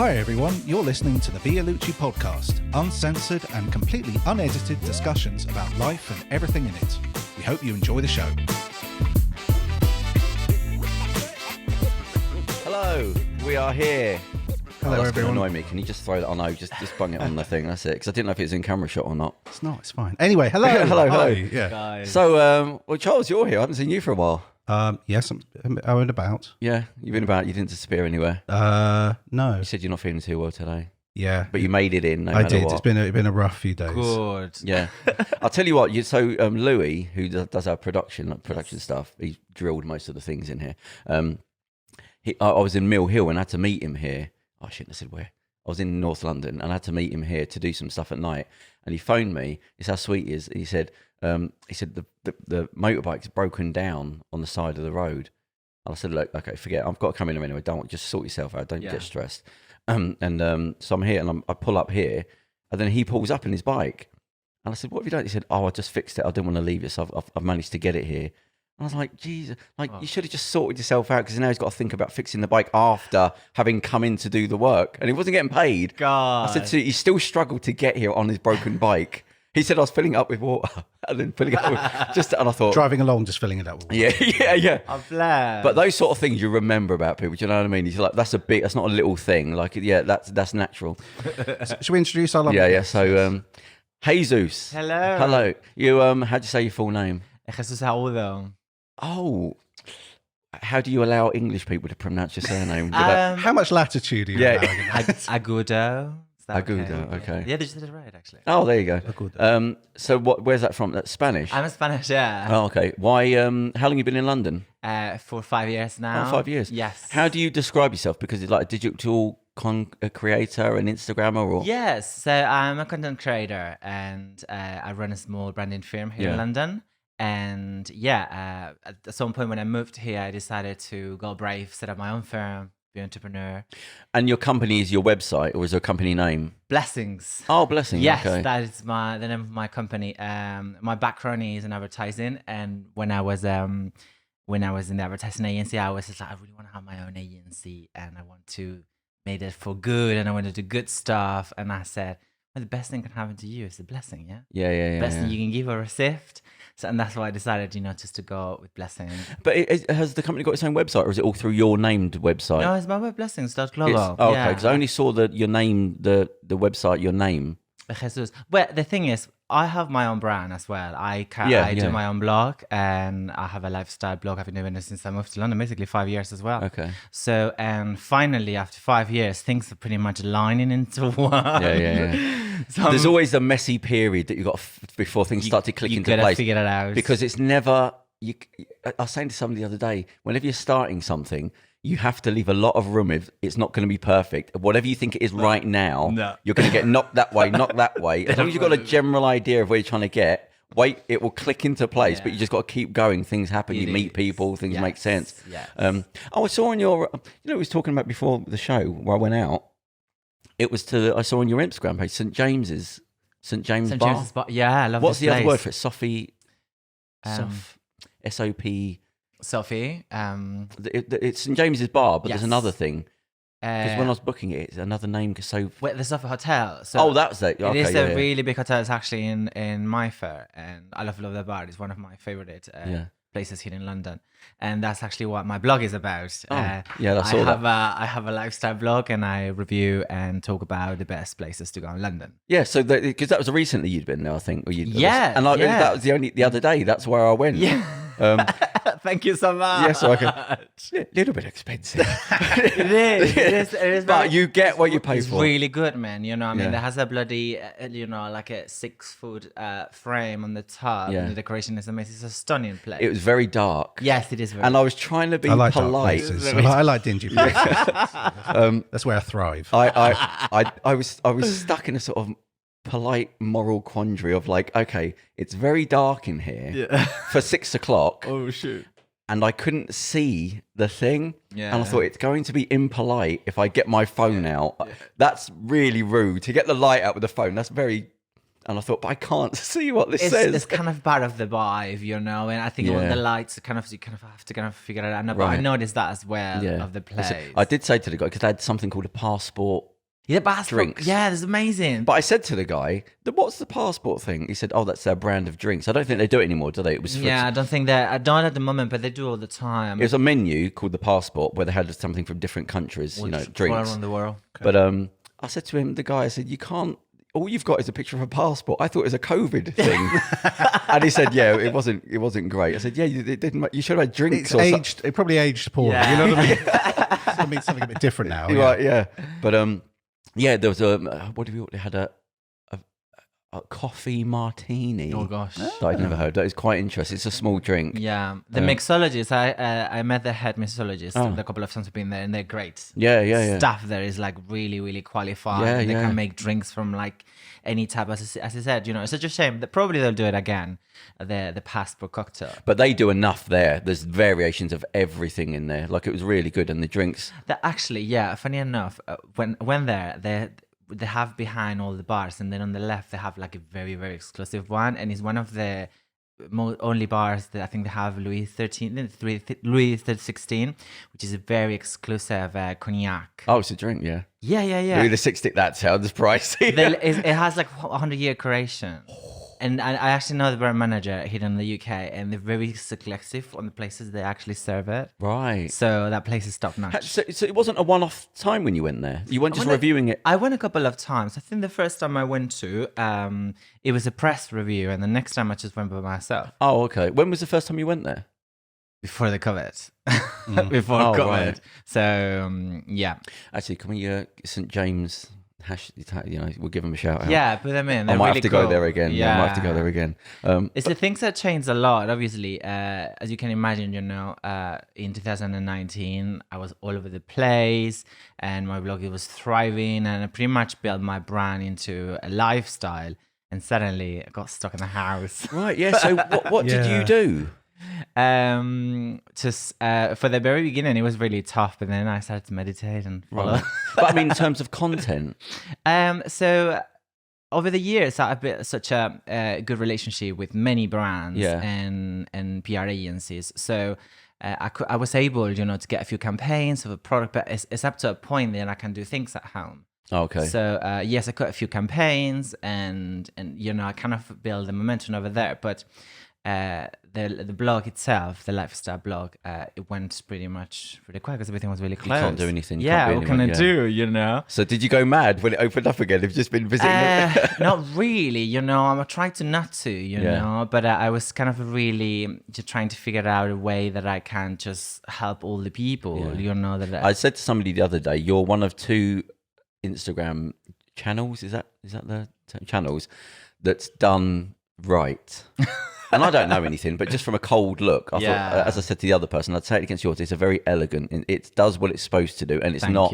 Hi everyone, you're listening to the Vialucci Podcast, uncensored and completely unedited discussions about life and everything in it. We hope you enjoy the show. Hello, we are here. Hello that's everyone. Annoy me. Can you just throw that? Oh no, just bung it on the thing. That's it. Because I didn't know if it was in camera shot or not. It's not, it's fine. Anyway, hello. hello. Hi. Yeah. Guys. So, well, Charles, you're here. I haven't seen you for a while. Yes, I'm out and about. Yeah, you've been about. You didn't disappear anywhere. No. You said you're not feeling too well today, Yeah. but you made it in. No I matter did. What. It's been a rough few days. Good. Yeah, I'll tell you what. Louis, who does our production stuff, he drilled most of the things in here. I was in Mill Hill and I had to meet him here. I shouldn't have said where. I was in North London and I had to meet him here to do some stuff at night. And he phoned me. It's how sweet he is. He said the motorbike's broken down on the side of the road. And I said, look, okay, forget it. I've got to come in a minute. Just sort yourself out. Don't get stressed. So I'm here and I pull up here and then he pulls up in his bike. And I said, what have you done? He said, I just fixed it. I didn't want to leave it. So I've managed to get it here. I was like, Jesus, you should have just sorted yourself out because now he's got to think about fixing the bike after having come in to do the work. And he wasn't getting paid. God. I said, so he still struggled to get here on his broken bike. He said, I was filling up with water and then filling up with and I thought. Driving along, just filling it up with water. Yeah. I'm glad. But those sort of things you remember about people, do you know what I mean? He's like, that's not a little thing. Like, yeah, that's natural. Should we introduce our Yeah. So, Jesus. Hello. You, how'd you say your full name? Jesus Agudo. Oh, how do you allow English people to pronounce your surname? How much latitude are you allowing? Agudo. Is that Agudo, okay. Yeah, they just did it right, actually. Oh, there you go. Agudo. So where's that from? That's Spanish? I'm a Spanish, yeah. Oh, okay. Why? How long have you been in London? For 5 years now. Oh, 5 years. Yes. How do you describe yourself? Because it's like a digital creator and Instagrammer, or Yes. So I'm a content creator and I run a small branding firm here in London. And at some point when I moved here, I decided to go brave, set up my own firm, be an entrepreneur. And your company is your website, or is there a company name? Blessings. Oh, Blessings. Yes, okay. that is the name of my company. My background is in advertising, and when I was in the advertising agency, I was just like, I really want to have my own agency, and I want to make it for good, and I want to do good stuff. And I said, well, the best thing can happen to you is a blessing, yeah? Yeah. Best thing you can give or receive. So, and that's why I decided, just to go with blessing. But has the company got its own website, or is it all through your named website? No, it's my web blessings.global. Okay, because I only saw your name, the website, your name. Jesus. Well, the thing is, I have my own brand as well. I do my own blog, and I have a lifestyle blog. I've been doing it since I moved to London, basically 5 years as well. Okay. So, and finally, after 5 years, things are pretty much aligning into one. Yeah. So There's always a messy period that you got before things start to click into You place. gotta figure it out. Because it's never. I was saying to somebody the other day, whenever you're starting something, you have to leave a lot of room if it's not going to be perfect. Whatever you think it is right now, you're going to get knocked that way, knocked that way. As long as you've got a general idea of where you're trying to get, it will click into place, but you just got to keep going. Things happen. You meet people, things make sense. Yes. I saw on your, we was talking about before the show where I went out, I saw on your Instagram page, St. James's Bar. Yeah, I love What's this the other place. word for it? Sophie, S-O-P. Sophie. It's St. James's Bar, but there's another thing. Because when I was booking it, it's another name. Wait, the Sophie Hotel. So that's it. Okay, it is a really big hotel. It's actually in Mayfair, and I love the bar. It's one of my favorite places here in London, and that's actually what my blog is about. I saw that. I have a lifestyle blog, and I review and talk about the best places to go in London. Yeah, so because that was recently you'd been there, I think. Yeah, that was the other day. That's where I went. Yeah. Thank you so much. Yeah, so I can. A little bit expensive. It is. But you get what you pay it's for. It's really good, man. I mean, it has a bloody, like a 6-foot frame on the top. Yeah. And the decoration is amazing. It's a stunning place. It was very dark. Yes, it is very And I was trying to be I like dark polite. places. I like dingy places. That's where I thrive. I was stuck in a sort of polite moral quandary of like, okay, it's very dark in here for 6 o'clock. Oh, shoot. And I couldn't see the thing. Yeah. And I thought it's going to be impolite if I get my phone out. Yeah. That's really rude. To get the light out with the phone, that's very... And I thought, but I can't see what this says. It's kind of part of the vibe, And I think all the lights are you have to figure it out. No, but I noticed that as well of the place. I did say to the guy, because they had something called a passport Yeah, passport. drinks. Yeah, that's amazing. But I said to the guy, "What's the passport thing?" He said, "Oh, that's their brand of drinks." I don't think they do it anymore, do they? It was Yeah, I don't think that. I don't at the moment, but they do all the time. It was a menu called the passport where they had something from different countries, All drinks. around the world. But I said to him, the guy, I said, "You can't. All you've got is a picture of a passport." I thought it was a COVID thing, and he said, "Yeah, it wasn't great." I said, "Yeah, it didn't. You should have had drinks." It's aged. It probably aged poorly. Yeah. You know what I mean? It means something a bit different now. You're right, yeah. But yeah, there was what have you? They had a coffee martini. Oh gosh. That I'd never heard. That is quite interesting. It's a small drink. Yeah, the mixologist. I met the head mixologist a couple of times. I've been there, and they're great. Yeah. Staff there is like really, really qualified. Yeah, and they yeah. can make drinks from like any type. As I said, it's such a shame that probably they'll do it again. The passport cocktail. But they do enough there. There's variations of everything in there. Like, it was really good, and the drinks. That actually, yeah. Funny enough, when they have behind all the bars, and then on the left they have like a very, very exclusive one, and it's one of the only bars that I think they have Louis XVI, which is a very exclusive cognac. Oh, it's a drink, yeah. Yeah. Louis the 16th. That sounds pricey. It has like 100-year creation. And I actually know the brand manager here in the UK, and they're very selective on the places they actually serve it. Right. So that place is top notch. So it wasn't a one-off time when you went there. You weren't just reviewing it. I went a couple of times. I think the first time I went to, it was a press review, and the next time I just went by myself. Oh, okay. When was the first time you went there? Before the COVID. Before Oh, COVID. right. So, yeah. Actually, can we St. James we'll give them a shout out. Yeah, put them in. I They're might really have to cool. go there again. Yeah, I might have to go there again. It's the things that changed a lot, obviously. As you can imagine, in 2019, I was all over the place, and my blog was thriving, and I pretty much built my brand into a lifestyle. And suddenly, I got stuck in the house. Right. Yeah. So what did you do? Just for the very beginning, it was really tough, but then I started to meditate and follow. Right. But I mean, in terms of content. So over the years, I've built such a good relationship with many brands and PR agencies. So I was able, to get a few campaigns of a product, but it's up to a point that I can do things at home. Okay. So yes, I got a few campaigns, and I kind of build the momentum over there, but. The blog itself, the lifestyle blog, it went pretty quick because everything was really close. You can't do anything. Yeah, what can I do, So did you go mad when it opened up again? You've just been visiting Not really, I'm trying to not to, but I was kind of really just trying to figure out a way that I can just help all the people, that I said to somebody the other day, you're one of two Instagram channels, is that the channels, that's done right. And I don't know anything, but just from a cold look, I thought, as I said to the other person, I'd say it against yours, it's a very elegant, and it does what it's supposed to do, and it's not,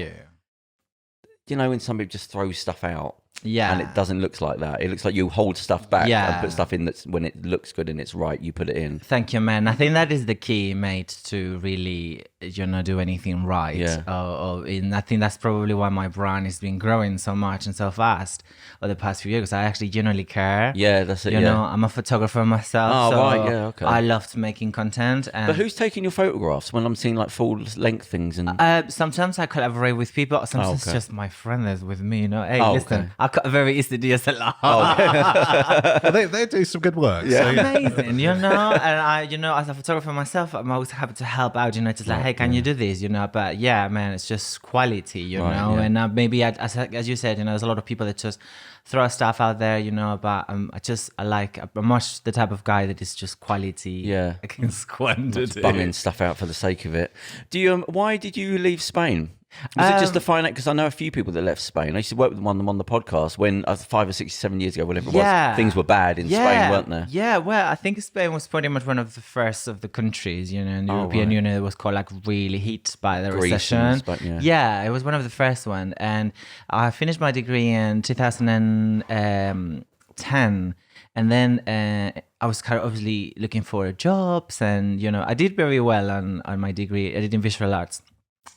when somebody just throws stuff out, and it doesn't look like that. It looks like you hold stuff back and put stuff in that's when it looks good and it's right, you put it in. Thank you, man. I think that is the key, mate, to really, do anything right. Yeah. And I think that's probably why my brand has been growing so much and so fast over the past few years. I actually genuinely care. Yeah, that's it. I'm a photographer myself. Oh, so right, yeah, okay. I loved making content. And but who's taking your photographs when I'm seeing like full length things? And sometimes I collaborate with people. Sometimes it's just my friend that's with me. Hey, listen, okay. I've got a very easy DSLR. Well, they do some good work. Yeah. So, Amazing, and I, as a photographer myself, I'm always happy to help out, just like, hey, can you do this, but yeah, man, it's just quality, and maybe as you said, there's a lot of people that just throw stuff out there, but I'm much the type of guy that is just quality. Yeah. I can squander it. Bunging stuff out for the sake of it. Why did you leave Spain? Was it just to find out? Because I know a few people that left Spain. I used to work with one of them on the podcast when 5 or 6, 7 years ago, whatever it was, things were bad in Spain, weren't there? Yeah, well, I think Spain was pretty much one of the first of the countries, in the European Union that was called really hit by the Greece recession. Spain, yeah, it was one of the first one. And I finished my degree in 2010. And then I was kind of obviously looking for jobs, and I did very well on my degree. I did in visual arts,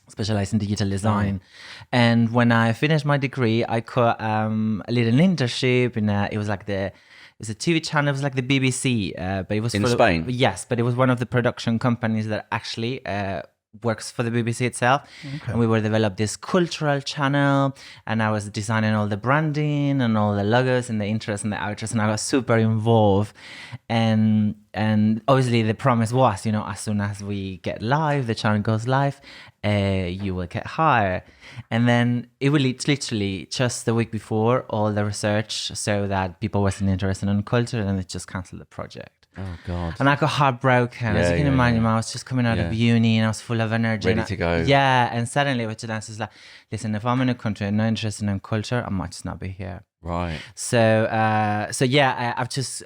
specialized in digital design. And when I finished my degree, I got a little internship in it was a TV channel. It was like the BBC, but it was in Spain. Yes, but it was one of the production companies that actually works for the BBC itself. Okay. And we were develop this cultural channel, and I was designing all the branding and all the logos and the intros and the outros, and I was super involved. And obviously the promise was, you know, as soon as we get live, the channel goes live, you will get hired. And then it will literally just the week before, all the research so that people wasn't interested in culture, and it just canceled the project. Oh God. And I got heartbroken. As you can imagine, I was just coming out of uni and I was full of energy. Ready to go. Yeah. And suddenly with the dancers like, listen, if I'm in a country and not interested in culture, I might just not be here. Right. So yeah,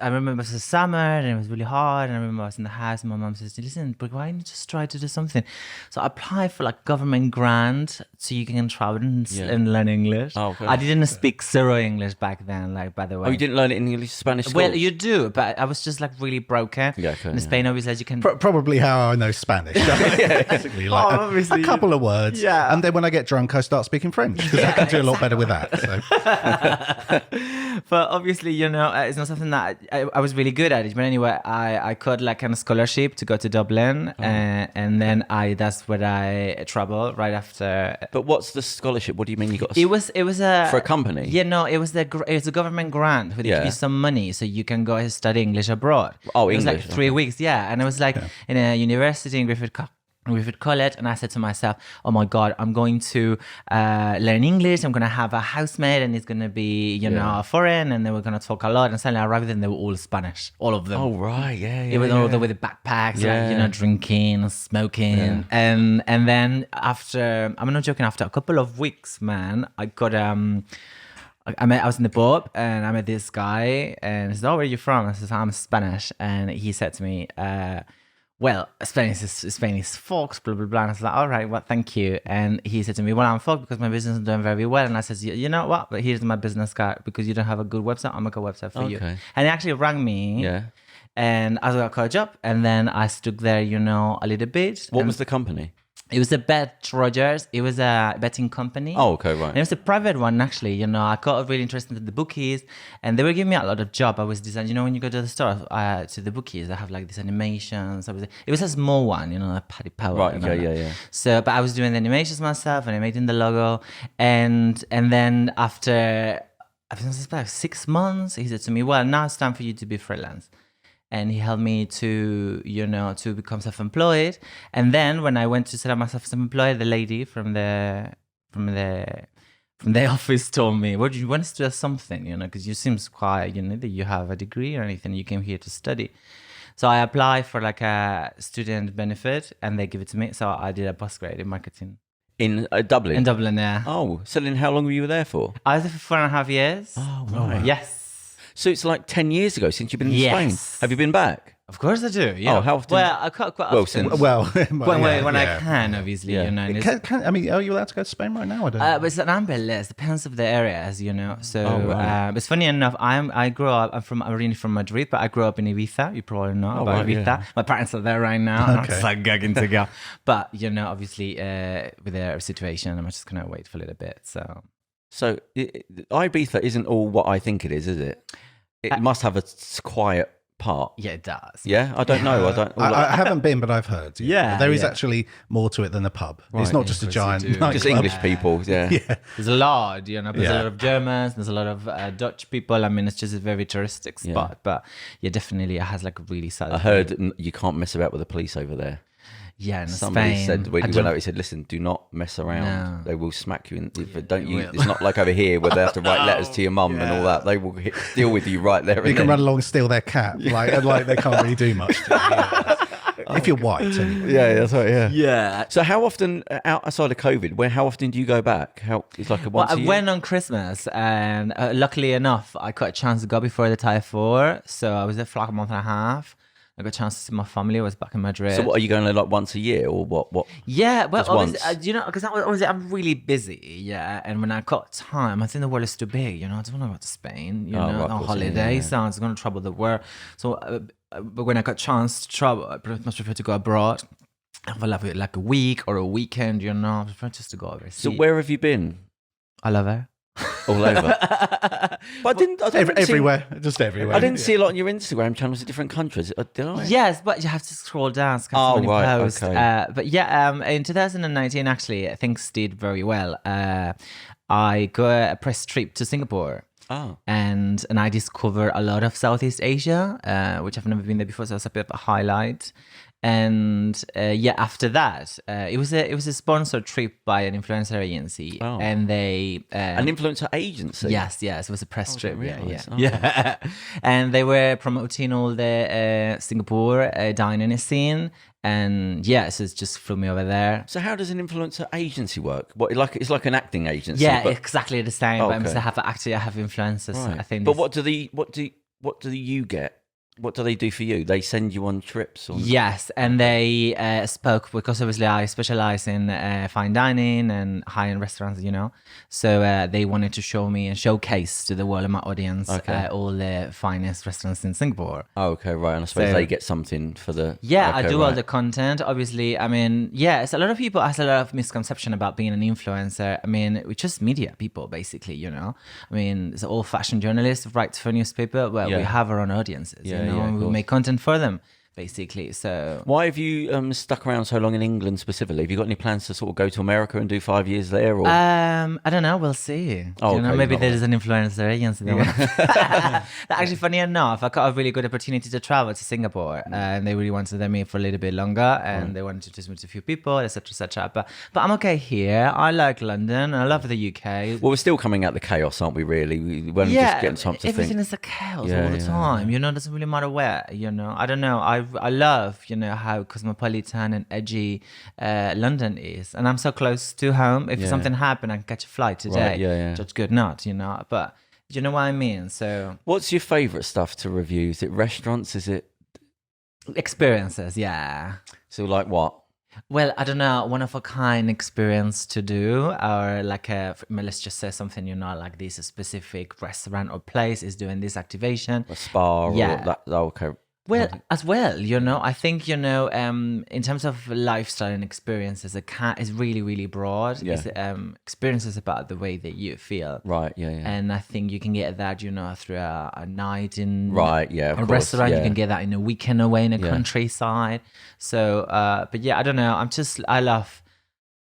I remember it was the summer and it was really hard, and I remember I was in the house and my mom says, listen, but why don't you just try to do something? So I applied for like government grant so you can travel and learn English. Oh, okay. I didn't speak zero English back then, like, by the way. Oh, you didn't learn it in English, Spanish school? Well, you do, but I was just like really broken. Yeah, okay, in Spain, obviously, as you can... Probably how I know Spanish. Basically, like obviously. a couple of words. Yeah. And then when I get drunk, I start speaking French because I can do a lot better with that. So. But obviously, you know, it's not something that I was really good at it. But anyway, I got like a scholarship to go to Dublin, and then that's where I traveled right after. But what's the scholarship? What do you mean you got? It was a for a company. Yeah, no, it was a government grant where they give you some money so you can go and study English abroad. Oh, it was English, like 3 weeks, yeah, and it was like in a university in Griffith College, and I said to myself, oh my God, I'm going to learn English. I'm going to have a housemate, and it's going to be, you know, foreign, and then we're going to talk a lot. And suddenly I arrived and they were all Spanish, all of them. Oh, right, yeah. It was all with the backpacks, like, you know, drinking, smoking. And then after, I'm not joking, after a couple of weeks, man, I got, I was in the pub and I met this guy, and he said, oh, where are you from? I said, I'm Spanish. And he said to me, well, Spain is folks, blah, blah, blah. And I was like, all right, well, thank you. And he said to me, well, I'm folks because my business is doing very well. And I said, you know what? But here's my business card. Because you don't have a good website, I'll make a website for you. And he actually rang me. Yeah. And I got a job. And then I stuck there, you know, a little bit. What was the company? It was a Bet Rogers. It was a betting company. Oh, okay, right. And it was a private one, actually. You know, I got really interested in the bookies, and they were giving me a lot of job. I was designing, you know, when you go to the store, to the bookies, they have like these animations. It was a small one, you know, like Paddy Power. Right, yeah. So, but I was doing the animations myself, and I made in the logo. And then after, I think it was about 6 months, he said to me, well, now it's time for you to be freelance. And he helped me to, you know, to become self-employed. And then when I went to set up myself self-employed, the lady from the office told me, well, you want to do something, you know, because you seem quite, you know, that you have a degree or anything. You came here to study. So I applied for like a student benefit, and they give it to me. So I did a postgrad in marketing. In Dublin? In Dublin, yeah. Oh, so then how long were you there for? I was there for 4.5 years. Oh, right. Yes. So it's like 10 years ago since you've been in Spain. Have you been back? Of course I do. Yeah. Oh, how often? Well, I quite often. Since. Well, when I can, obviously, you know. I mean, are you allowed to go to Spain right now? I don't know. But it's an amber list. Depends of the areas, you know. So, it's funny enough. I grew up. I'm originally from Madrid, but I grew up in Ibiza. You probably know about Ibiza. Yeah. My parents are there right now. Okay. I'm just like gagging to go. But you know, obviously, with their situation, I'm just gonna wait for a little bit. So Ibiza isn't all what I think it is it? It must have a quiet part. Yeah, it does. Yeah, I don't know. I haven't been, but I've heard. Yeah, there is actually more to it than a pub. Right. It's not just a giant nightclub. Just English people. Yeah. There's a lot. You know, there's a lot of Germans. There's a lot of Dutch people. I mean, it's just a very touristic spot. But yeah, definitely, it has like a really sad. I heard you can't mess about with the police over there. Yeah, in somebody Spain, said when you went out, he said, "Listen, do not mess around. No. They will smack you. It's not like over here where they have to write letters to your mum and all that. They will deal with you right there. You can run along and steal their cat. Like they can't really do much to you. If you're white, anyway. Yeah, that's right. Yeah. Yeah. So how often outside of COVID? How often do you go back? It's like once a year? I went on Christmas, and luckily enough, I got a chance to go before the Thai 4. So I was there for like a month and a half. I got a chance to see my family. I was back in Madrid. So what, are you going like once a year or what? Yeah, well, you know, because obviously I'm really busy, yeah. And when I got time, I think the world is too big, you know. I don't want to go to Spain, you know, on holiday. So it's going to trouble the world. So, but when I got a chance to travel, I much prefer to go abroad. For like a week or a weekend, you know. I prefer just to go overseas. So where have you been? All over. all over. But I didn't Everywhere, just everywhere. I didn't see a lot on your Instagram channels in different countries. Did I? Yes, but you have to scroll down. Post. Okay. But yeah, in 2019, actually, things did very well. I got a press trip to Singapore. Oh. And I discovered a lot of Southeast Asia, which I've never been there before, so it's a bit of a highlight. And after that, it was a sponsored trip by an influencer agency, and they an influencer agency. Yes, it was a press trip. Oh. Yeah. And they were promoting all the Singapore dining scene, and so it just flew me over there. So how does an influencer agency work? It's like an acting agency. Yeah, exactly the same. Oh, but okay. I have influencers. Right. I think. But what do you get? What do they do for you? They send you on trips? Or... Yes, and they spoke, because obviously I specialize in fine dining and high-end restaurants, So they wanted to show me and showcase to the world of my audience all the finest restaurants in Singapore. Oh, okay, right. And I suppose they get something for the... Yeah, I do all the content. Obviously, I mean, it's a lot of people has a lot of misconception about being an influencer. I mean, we're just media people, basically, I mean, it's old-fashioned journalists write for a newspaper, but we have our own audiences, we make content for them, basically. So why have you stuck around so long in England specifically? Have you got any plans to sort of go to America and do 5 years there? Or I don't know. We'll see. Maybe there's an influencer agency. Actually, funny enough, I got a really good opportunity to travel to Singapore, and they really wanted me for a little bit longer, and they wanted to just meet a few people, etc., etc. But I'm okay here. I like London. I love the UK. Well, we're still coming out the chaos, aren't we? Really, we're just getting time to everything think. is a chaos all the time. It doesn't really matter where. I don't know. I love, how cosmopolitan and edgy London is. And I'm so close to home. If something happened, I can catch a flight today. Right, Just good not, But you know what I mean? So what's your favourite stuff to review? Is it restaurants? Is it... experiences, yeah. So like what? Well, I don't know, one-of-a-kind experience to do, or like let's just say something, like this specific restaurant or place is doing this activation. A spa or that? Oh, okay. Well, as well, I think, in terms of lifestyle and experiences, is really, really broad. Yeah. It's, experiences about the way that you feel. Right, yeah. And I think you can get that, through a night in a restaurant. Yeah. You can get that in a weekend away in a countryside. So, but I don't know. I love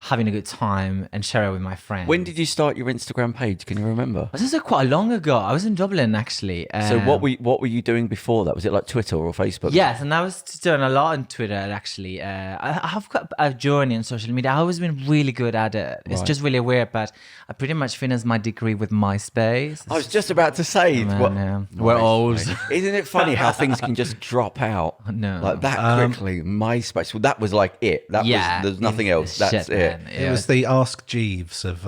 having a good time and share it with my friends. When did you start your Instagram page? Can you remember? This is quite long ago. I was in Dublin, actually. So what were you doing before that? Was it like Twitter or Facebook? Yes, and I was doing a lot on Twitter, actually. I have got a journey in social media. I've always been really good at it. It's just really weird, but I pretty much finished my degree with MySpace. I was just about to say. We're old. Isn't it funny how things can just drop out like that quickly? MySpace. Well, that was like it. There's nothing else. That's it. It was the Ask Jeeves of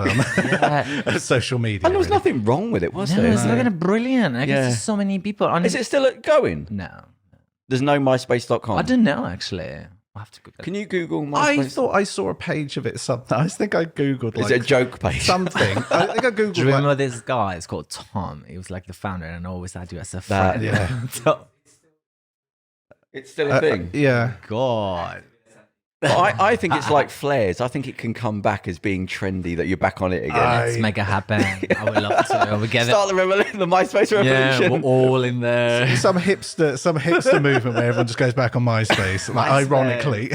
social media. And there was nothing wrong with it, was there? It's fucking brilliant. I guess there's so many people on Is it still going? No. There's no MySpace.com? I don't know, actually. I'll have to Google. Can you Google MySpace? I thought I saw a page of it something. I think I Googled Is it a joke page? Something. I think I Googled Do you remember this guy? It's called Tom. He was like the founder and always had you as a friend. It's still a thing? Yeah. God. I think it's like flares. I think it can come back as being trendy that you're back on it again. Let's make it happen. I would love to. We get Start the MySpace revolution. Yeah, we're all in there. Some hipster movement where everyone just goes back on MySpace. Like, ironically.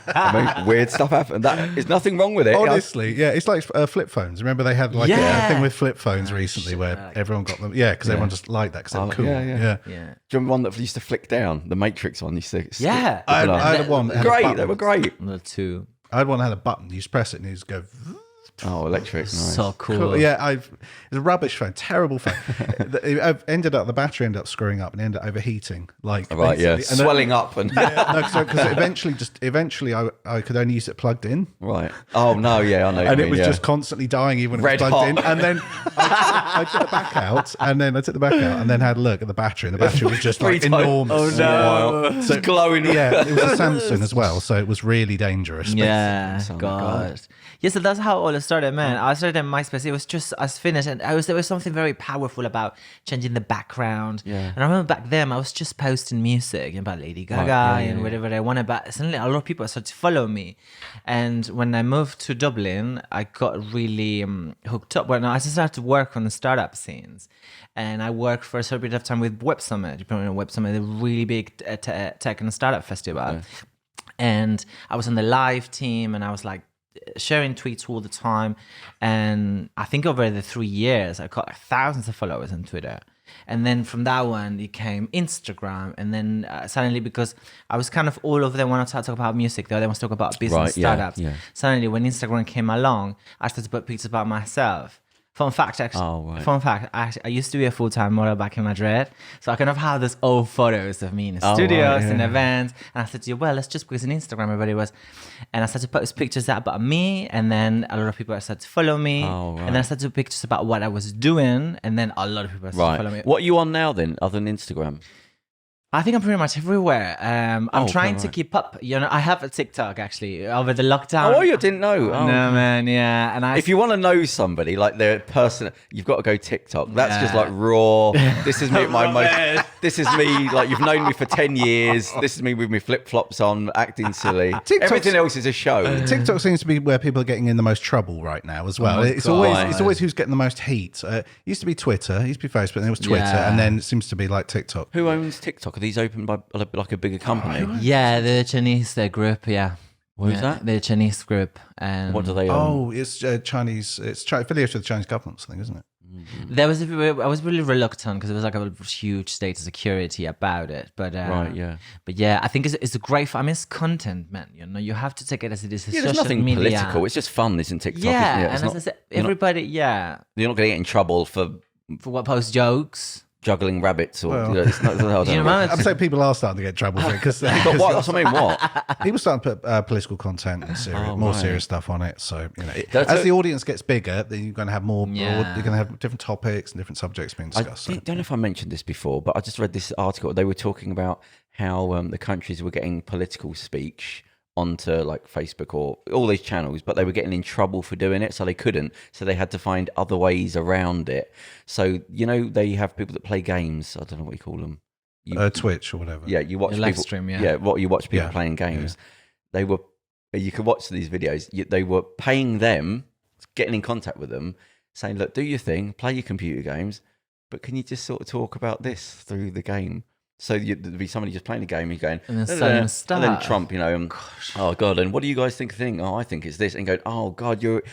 I mean, weird stuff happened. There's nothing wrong with it. Honestly, it's like flip phones. Remember they had like a thing with flip phones recently where everyone got them. Yeah, because everyone just liked that because they were cool. Yeah. Do you remember one that used to flick down? The Matrix one used to. I had one. Great. They were great. The two. I had one that had a button. You just press it and you just go. Oh, electric. Nice. So cool. Yeah, it's a rubbish phone, terrible phone. The battery ended up screwing up and ended up overheating. Swelling up and because eventually I could only use it plugged in. Right. Oh no, I know. And it was just constantly dying even when it was plugged in. And then I took the back out, and then had a look at the battery, and the battery was just like enormous. Oh no, so glowing. Yeah, it was a Samsung as well, so it was really dangerous. Yeah, God. Yeah, so that's how all all started, man. I started at MySpace. It was just us finished, and there was something very powerful about changing the background. Yeah. And I remember back then I was just posting music about Lady Gaga and whatever I wanted. But suddenly a lot of people started to follow me, and when I moved to Dublin, I got really hooked up. Well, I just started to work on the startup scenes, and I worked for a short period of time with Web Summit. You probably know Web Summit, a really big tech and startup festival. Okay. And I was on the live team, and I was like sharing tweets all the time. And I think over the 3 years, I got like thousands of followers on Twitter. And then from that one, it came Instagram. And then suddenly, because I was kind of all of them want to talk about music, the other ones talk about business startups. Yeah. Suddenly, when Instagram came along, I started to put pictures about myself. Fun fact, actually. Oh, right. Fun fact, I used to be a full-time model back in Madrid. So I kind of have these old photos of me in studios and events. And I said to you, well, let's just because on Instagram everybody was. And I started to post pictures about me. And then a lot of people started to follow me. Oh, right. And then I started to put pictures about what I was doing. And then a lot of people started to follow me. What are you on now then, other than Instagram? I think I'm pretty much everywhere. I'm trying to keep up. You know, I have a TikTok actually over the lockdown. Oh, you didn't know? Oh. No, man. Yeah. And if you want to know somebody, like their person, you've got to go TikTok. That's just like raw. This is me at my most. This is me. Like you've known me for 10 years. This is me with my flip flops on, acting silly. Everything else is a show. TikTok seems to be where people are getting in the most trouble right now as well. It's always who's getting the most heat. It used to be Twitter. It used to be Facebook. And then it was Twitter, and then it seems to be like TikTok. Who owns TikTok? These opened by like a bigger company? Yeah, the Chinese group. Yeah. Who's that? The Chinese group. And what do they own? Oh, it's Chinese. It's affiliated with the Chinese government, I think, isn't it? Mm-hmm. I was really reluctant because there was like a huge data security about it. But But yeah, I think it's a great. I mean, it's content, man. You know, you have to take it as it is. Yeah, there's nothing political. It's just fun, isn't TikTok? Yeah, isn't it? and as I said, everybody. You're not going to get in trouble for what post jokes. Juggling rabbits, or it's not. I'm saying people are starting to get trouble for it because that's what I mean. What people start to put political content and more serious stuff on it. So you know, as the audience gets bigger, then you're going to have more. You're going to have different topics and different subjects being discussed. I don't know if I mentioned this before, but I just read this article. They were talking about how the countries were getting political speech onto like Facebook or all these channels, but they were getting in trouble for doing it, so they couldn't. So they had to find other ways around it. So you know, they have people that play games. I don't know what you call them. Twitch or whatever. Yeah, you watch live stream. You watch people playing games. Yeah. You could watch these videos. They were paying them, getting in contact with them, saying, "Look, do your thing, play your computer games, but can you just sort of talk about this through the game?" So there'd be somebody just playing a game and going, and then stuff. And then Trump, you know, oh God, and what do you guys think? Oh, I think it's this, and going, oh God, you're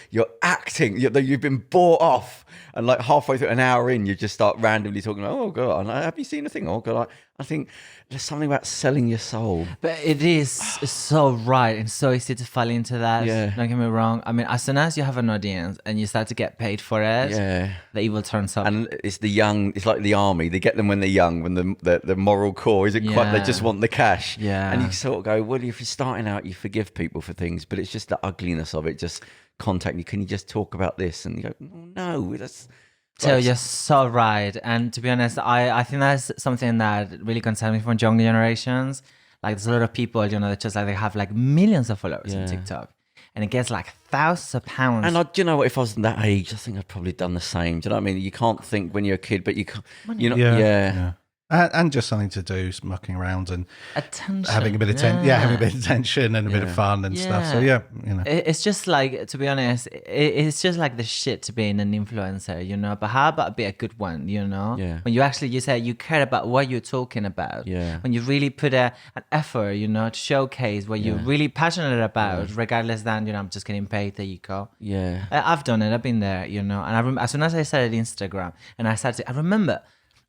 acting, you've been bought off, and like halfway through an hour in, you just start randomly talking about, oh God, have you seen a thing? Oh God, I think there's something about selling your soul. But it is so right and so easy to fall into that. Yeah. Don't get me wrong. I mean, as soon as you have an audience and you start to get paid for it, the evil turns up. And it's the young, it's like the army. They get them when they're young, when the moral core isn't quite, they just want the cash. Yeah. And you sort of go, well, if you're starting out, you forgive people for things, but it's just the ugliness of it. Just contact me. Can you just talk about this? And you go, oh, no, that's... So you're so right. And to be honest, I think that's something that really concerns me from younger generations. Like there's a lot of people, you know, that just like they have like millions of followers on TikTok. And it gets like thousands of pounds. And do you know what? If I was that age, I think I'd probably done the same. Do you know what I mean? You can't think when you're a kid, but you can't, you know, yeah. And just something to do, mucking around and having a bit of having a bit of tension and a bit of fun and stuff. So you know, it's just like, to be honest, it's just like the shit to being an influencer, you know. But how about be a good one, you know? Yeah. When you say you care about what you're talking about. Yeah. When you really put an effort, you know, to showcase what you're really passionate about, regardless than, you know, I'm just getting paid. There you go. Yeah. I've done it. I've been there, you know. And as soon as I started Instagram, and I remember.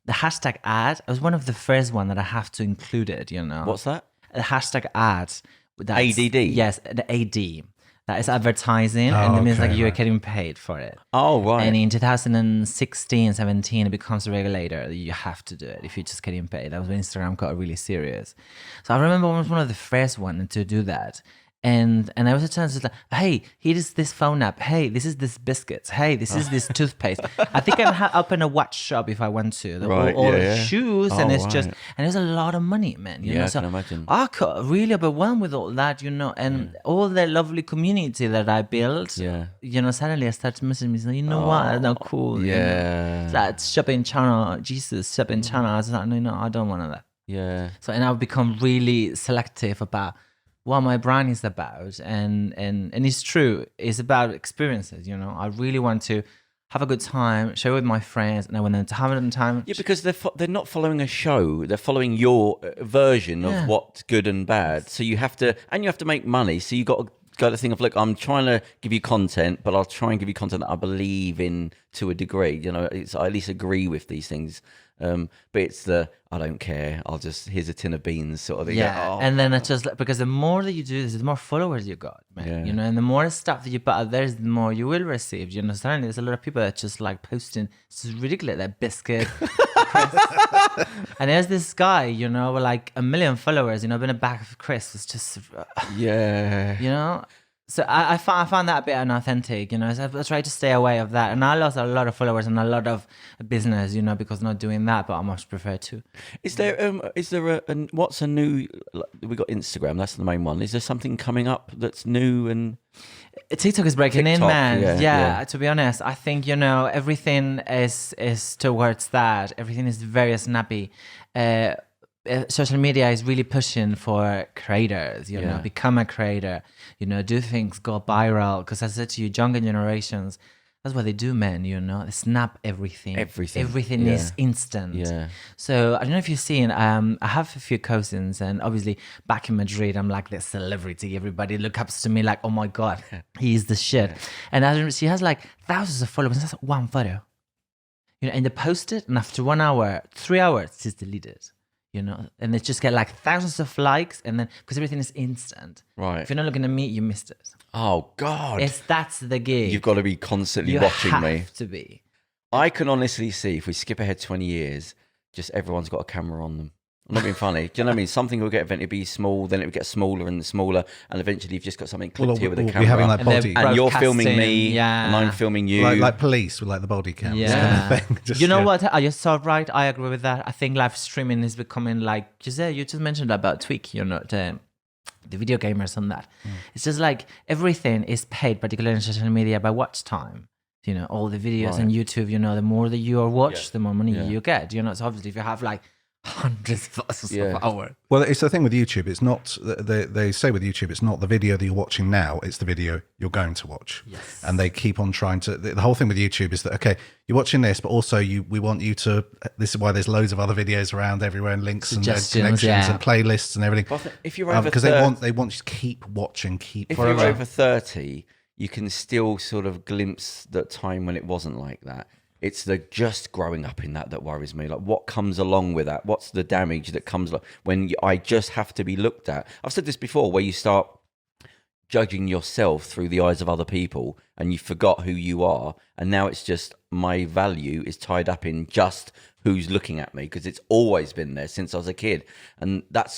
The hashtag ad, it was one of the first one that I have to include it, you know. What's that? The hashtag ad. ADD? Yes, the AD. That is advertising, and it means like you're getting paid for it. Oh, right. And in 2016, 17, it becomes a regulator. You have to do it if you're just getting paid. That was when Instagram got really serious. So I remember I was one of the first ones to do that. And I was a chance to like, hey, here is this phone app. Hey, this is this biscuits. Hey, this is this toothpaste. I think I can open a watch shop if I want to. Right, or yeah. shoes, and Oh, it's just right. and there's a lot of money, man. You Yeah, know, I so can imagine. I got really overwhelmed with all that, you know, and all the lovely community that I built. Yeah. You know, suddenly I started messaging me saying, you know what, that's not cool. You know? Yeah. That shopping channel, Jesus shopping channel. I was like, no, I don't want that. Yeah. So and I've become really selective about what my brand is about, and it's true. It's about experiences. You know, I really want to have a good time, share with my friends, and I want them to have a good time. Yeah, because they're not following a show; they're following your version of what's good and bad. So you have to make money. So you got to think of, look, I'm trying to give you content, but I'll try and give you content that I believe in to a degree. You know, I at least agree with these things. But it's I don't care. I'll just here's a tin of beans sort of thing. Yeah, and then it's just because the more that you do this, the more followers you got, man. Yeah. You know, and the more stuff that you put out there, the more you will receive. You know, suddenly there's a lot of people that just like posting. It's just ridiculous. That biscuit, and there's this guy, you know, with like 1 million followers. You know, been a back of Chris. It's just, Yeah. you know. So I found that a bit unauthentic, you know. So I tried to stay away of that, and I lost a lot of followers and a lot of business, you know, because not doing that. But I much prefer to. Is there what's a new? We got Instagram. That's the main one. Is there something coming up that's new and? TikTok is breaking in, TikTok, man. yeah. To be honest, I think, you know, everything is towards that. Everything is very snappy. Social media is really pushing for creators, you know, become a creator, you know, do things, go viral. Because as I said to you, younger generations, that's what they do, man, you know, they snap everything. Everything is instant. Yeah. So I don't know if you've seen, I have a few cousins, and obviously back in Madrid, I'm like this celebrity. Everybody look up to me like, oh my God, he's the shit. And she has like thousands of followers. That's one photo, you know, and they post it, and after 1 hour, 3 hours, it's deleted. You know, and they just get like thousands of likes, and then because everything is instant. Right. If you're not looking at me, you missed it. Oh God. That's the gig. You've got to be constantly you watching have me. to be. I can honestly see if we skip ahead 20 years, just everyone's got a camera on them. I'm not being funny. Do you know what I mean? Something will get eventually be small, then it will get smaller and smaller, and eventually you've just got something clipped here with a we'll camera. be having like And they're body, and you're filming me, yeah. and I'm filming you. like police with like the body cams Yeah. kind of thing. Just, You know yeah. what? You're so right. I agree with that. I think live streaming is becoming like, you just mentioned about Twig, you know, the video gamers on that. It's just like everything is paid, particularly in social media, by watch time. You know, all the videos on YouTube, you know, the more that you are watched, the more money you get. You know, so obviously if you have like hundreds of thousands of hours. Well, it's the thing with YouTube. It's not, they say with YouTube, it's not the video that you're watching now, it's the video you're going to watch. Yes. And they keep on trying to, the whole thing with YouTube is that, okay, you're watching this, but also we want you to, this is why there's loads of other videos around everywhere and links and Suggestions, connections and playlists and everything. Well, if you're over because 30, they want you to keep watching, if forever. you're over 30, you can still sort of glimpse that time when it wasn't like that. It's the just growing up in that worries me. Like, what comes along with that? What's the damage that comes when I just have to be looked at? I've said this before, where you start judging yourself through the eyes of other people, and you forgot who you are, and now it's just my value is tied up in just who's looking at me, because it's always been there since I was a kid, and that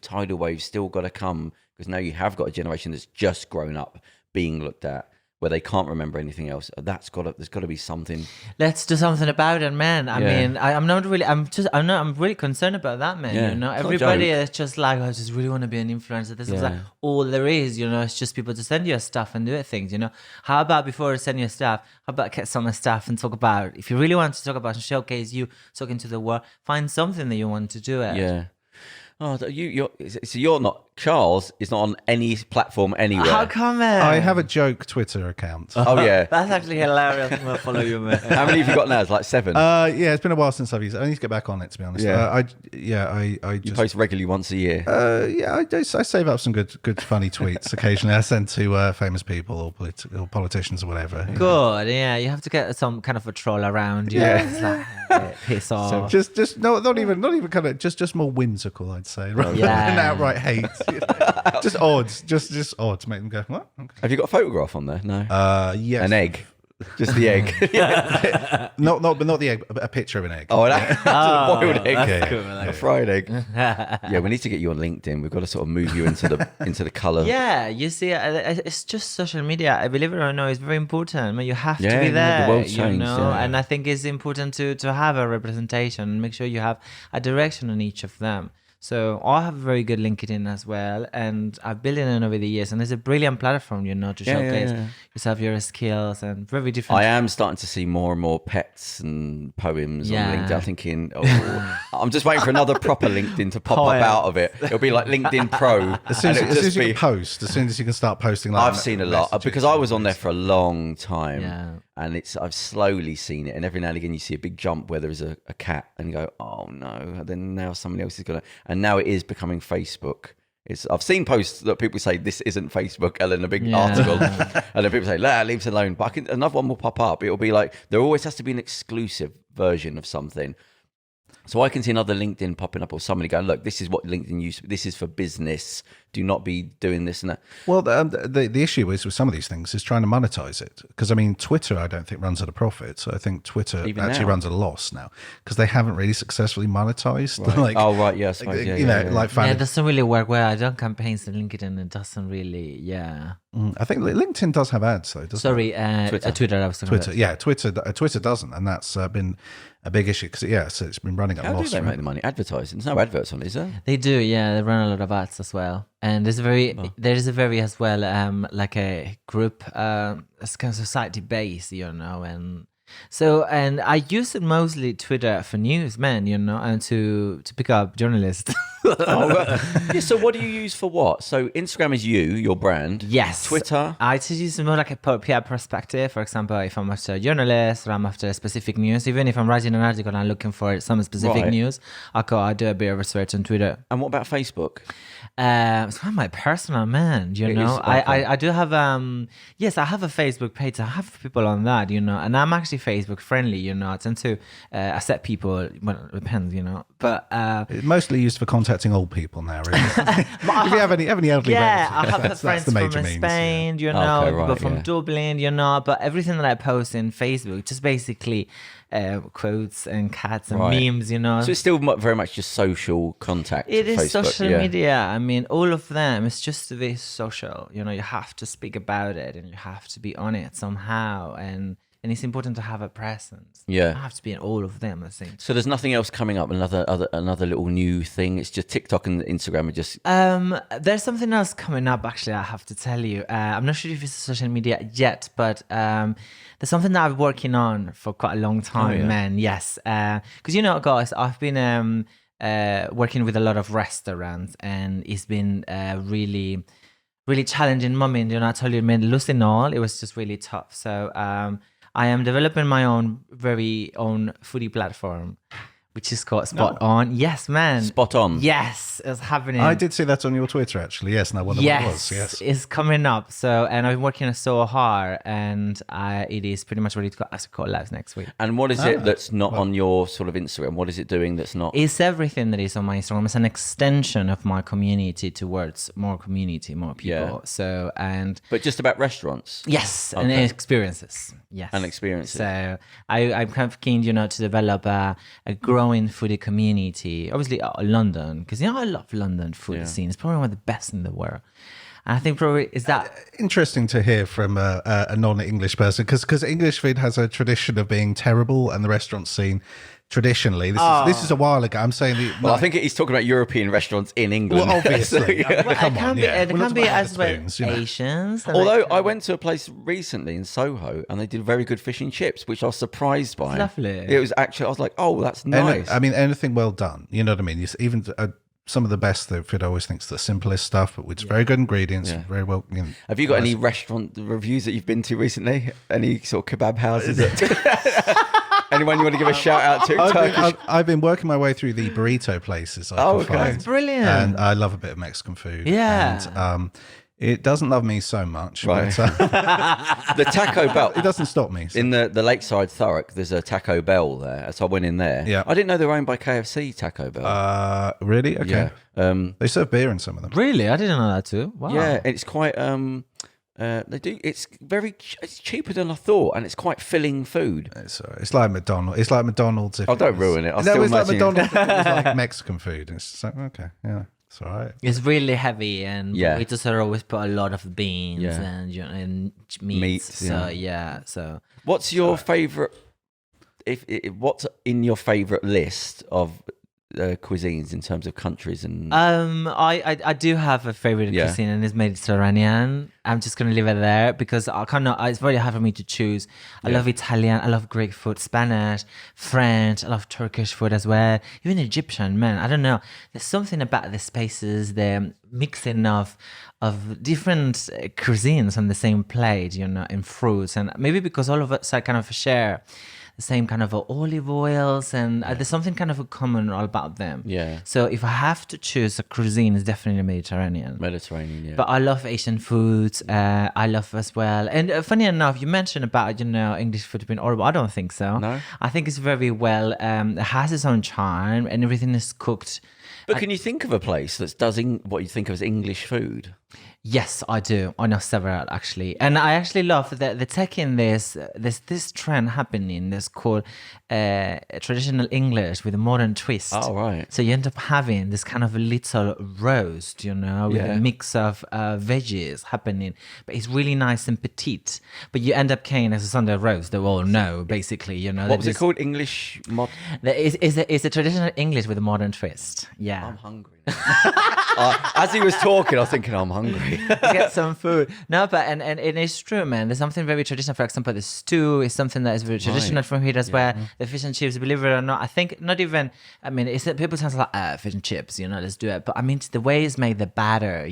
tidal wave still got to come, because now you have got a generation that's just grown up being looked at, where they can't remember anything else. There's got to be something. Let's do something about it, man. I mean, I'm really concerned about that, man. Yeah, you know, it's not a everybody joke. is just like, I just really want to be an influencer. This is like all there is, you know. It's just people to send you stuff and do things, you know. How about before sending you stuff, how about get some stuff and talk about, if you really want to talk about and showcase you talking to the world, find something that you want to do it. Yeah. Oh, you're not. Charles is not on any platform anywhere. How come? I have a joke Twitter account. Oh yeah. That's actually hilarious. I'm gonna follow you, man. How many have you got now? It's like 7. Yeah, it's been a while since I've used it. I need to get back on it, to be honest. Yeah. I You just post regularly once a year. I save up some good funny tweets occasionally. I send to famous people or politicians or whatever. Good, yeah. You have to get some kind of a troll around. You know? It's like, piss off. Just not even kind of just more whimsical, I'd say, rather than outright hate. You know? Just odd, just odd to make them go, what? Okay. Have you got a photograph on there? No. Yes. An egg. Just the egg. But not the egg. A picture of an egg. Oh, that's a boiled egg. That's cool, I like A it. fried egg. Yeah, we need to get you on LinkedIn. We've got to sort of move you into the colour. Yeah, you see, it's just social media. I believe it or not, it's very important. I mean, you have to Yeah, be yeah, there. the world's you changed, know, yeah. and I think it's important to have a representation. Make sure you have a direction on each of them. So I have a very good LinkedIn as well, and I've built it in over the years, and it's a brilliant platform, you know, to showcase yourself, your skills, and very different. I am starting to see more and more pets and poems Yeah. on LinkedIn. I'm thinking, I'm just waiting for another proper LinkedIn to pop up Poem. out of it. It'll be like LinkedIn Pro. As soon and as, it'll as, soon just as you be- can post, as soon as you can start posting, like I've seen a lot messages because I was and on there for a long time, Yeah. and I've slowly seen it. And every now and again, you see a big jump where there is a cat, and you go, "Oh no!" And then now somebody else is gonna, and now it is becoming Facebook. I've seen posts that people say this isn't Facebook, and then a big article, and then people say, "La, leave it alone." But another one will pop up. It'll be like there always has to be an exclusive version of something. So I can see another LinkedIn popping up or somebody going, look, this is what LinkedIn used. This is for business. Do not be doing this and that. Well, the issue is with some of these things is trying to monetize it. Because, I mean, Twitter, I don't think runs at a profit. So I think Twitter Even actually now? runs at a loss now because they haven't really successfully monetized. Right. Like, Oh, right. Yeah, I suppose. Yeah, you know, yeah. like Yeah, finding, it doesn't really work well. I done campaigns on LinkedIn, and it doesn't really. I think LinkedIn does have ads, though, doesn't it? Sorry, Twitter. I was talking Twitter, yeah, Twitter doesn't, and that's been a big issue because so it's been running at a How do loss. they right? make the money? Advertising. There's no adverts on it, is there? They do, yeah. They run a lot of ads as well, and there is a very as well like a group, it's kind of society based, you know, and I use it mostly Twitter for news, man, you know, and to pick up journalists. Yeah, so what do you use for what? So Instagram is your brand. Yes. Twitter. I just use more like a PR perspective. For example, if I'm after a journalist or I'm after a specific news, even if I'm writing an article and I'm looking for some specific Right. news, I do a bit of research on Twitter. And what about Facebook? It's kind of my personal, man, you It know. is, okay. I do have yes, I have a Facebook page. I have people on that, you know, and I'm actually Facebook friendly, you know. I tend to accept people. Well, it depends, you know, but It's mostly used for contacting old people now, really. If you have any elderly yeah, I relatives, have that's friends the from major means. Spain, you Okay, know, right, people from yeah. Dublin, you know, but everything that I post in Facebook, just basically quotes and cats and Right. memes, you know. So it's still very much just social contact. It is Facebook, social yeah. media. I mean, all of them. It's just this social. You know, you have to speak about it, and you have to be on it somehow, and it's important to have a presence. Yeah. You have to be in all of them. I think. So there's nothing else coming up. Another little new thing. It's just TikTok and Instagram are just. There's something else coming up. Actually, I have to tell you. I'm not sure if it's social media yet, but there's something that I've been working on for quite a long time, yeah. man. Yes, because you know, guys, I've been working with a lot of restaurants, and it's been really, really challenging moment. You know, I told you, man, losing all, it was just really tough. So I am developing my very own foodie platform, which is called Spoton. Yes, man. Spot on. Yes, it's happening. I did see that on your Twitter, actually. Yes, and I wonder what it was. Yes. it's coming up. So, and I've been working so hard, and it is pretty much ready to go live next week. And what is it that's not on your sort of Instagram? What is it doing that's not? It's everything that is on my Instagram. It's an extension of my community towards more community, more people. Yeah. So, and But just about restaurants yes, and Okay. experiences. Yes. and experiences. So I'm kind of keen, you know, to develop a growing foodie community. Obviously, London, because you know I love London food scene. It's probably one of the best in the world. And I think probably is that Interesting to hear from a non-English person because English food has a tradition of being terrible, and the restaurant scene traditionally. This is a while ago. I'm saying Well, I think he's talking about European restaurants in England. Well, obviously. So, yeah. well, Come it can on, be, yeah. it We're can not be talking as about well spoons, you know. Asians. and Although like, I went to a place recently in Soho and they did very good fish and chips, which I was surprised by. Lovely. It was actually, I was like, oh, that's nice. I mean, anything well done. You know what I mean? Even some of the best food I always think is the simplest stuff, but with very good ingredients, very well. You know, Have you got any restaurant reviews that you've been to recently? Any sort of kebab houses? Anyone you want to give a shout out to? Turkish? I've been working my way through the burrito places. I can okay. find. That's brilliant. And I love a bit of Mexican food. Yeah. And it doesn't love me so much. Right. But, The Taco Bell. it doesn't stop me. So. In the Lakeside Thurrock, there's a Taco Bell there. So I went in there. Yeah. I didn't know they were owned by KFC, Taco Bell. Really? Okay. Yeah. They serve beer in some of them. really, I didn't know that too. Wow. Yeah, it's quite They do. It's it's cheaper than I thought, and it's quite filling food. It's like McDonald's. It's like McDonald's. Oh, don't ruin it. It's like McDonald's. It's like Mexican food. It's just like, okay, yeah, it's all right. It's really heavy, and we just always put a lot of beans Yeah. and meat. So What's your favorite? What's in your favorite list of cuisines in terms of countries and? I do have a favorite cuisine, and it's Mediterranean. I'm just gonna leave it there because it's very hard for me to choose. I love Italian, I love Greek food, Spanish, French, I love Turkish food as well. Even Egyptian, man. I don't know. There's something about the spaces, the mixing of different cuisines on the same plate, in fruits, and maybe because all of us kind of share the same kind of olive oils, and there's something kind of common all about them. Yeah. So if I have to choose a cuisine, it's definitely Mediterranean. Yeah. But I love Asian foods. I love as well. And funny enough, you mentioned about English food being horrible. I don't think so. No. I think it's very well. It has its own charm, and everything is cooked. But can you think of a place that does what you think of as English food? Yes, I do. I know several actually, and I actually love that the tech in this. There's this trend happening that's called traditional English with a modern twist. Oh, right. So you end up having this kind of a little roast, with a mix of veggies happening, but it's really nice and petite. But you end up getting as a Sunday roast. They all know basically, What was it called? English mod. It's a traditional English with a modern twist. Yeah. I'm hungry. As he was talking, I was thinking, I'm hungry. Get some food. No, but and it's true, man. There's something very traditional. For example, the stew is something that is very traditional from here as well. The fish and chips, believe it or not, I think not even. I mean, it's people sound like fish and chips. Let's do it. But I mean, it's the way it's made, the batter.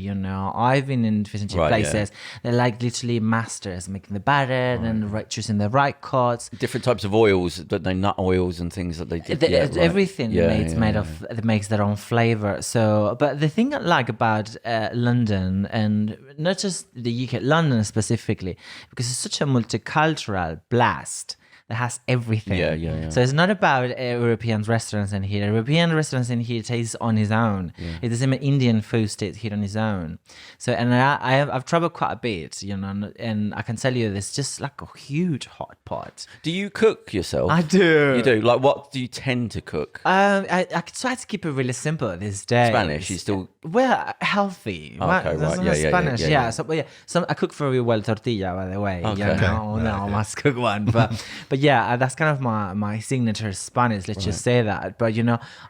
I've been in fish and chip places. They're like literally masters making the batter and choosing the right cuts. Different types of oils, that they nut oils and things that they did. Everything made of that makes their own flavor. So, but the thing I like about London, and not just the UK, London specifically, because it's such a multicultural blast that has everything. Yeah. So it's not about European restaurants in here. European restaurants in here tastes on his own. Yeah. It doesn't mean Indian food tastes here on his own. So, and I've traveled quite a bit, and I can tell you there's just like a huge hot pot. Do you cook yourself? I do. You do? Like, what do you tend to cook? I try to keep it really simple these days. Spanish, you still... Well, healthy. Okay, right. Yeah, Spanish, yeah. So I cook very well tortilla, by the way. Okay. I must cook one. But yeah, that's kind of my signature Spanish. Let's just say that. But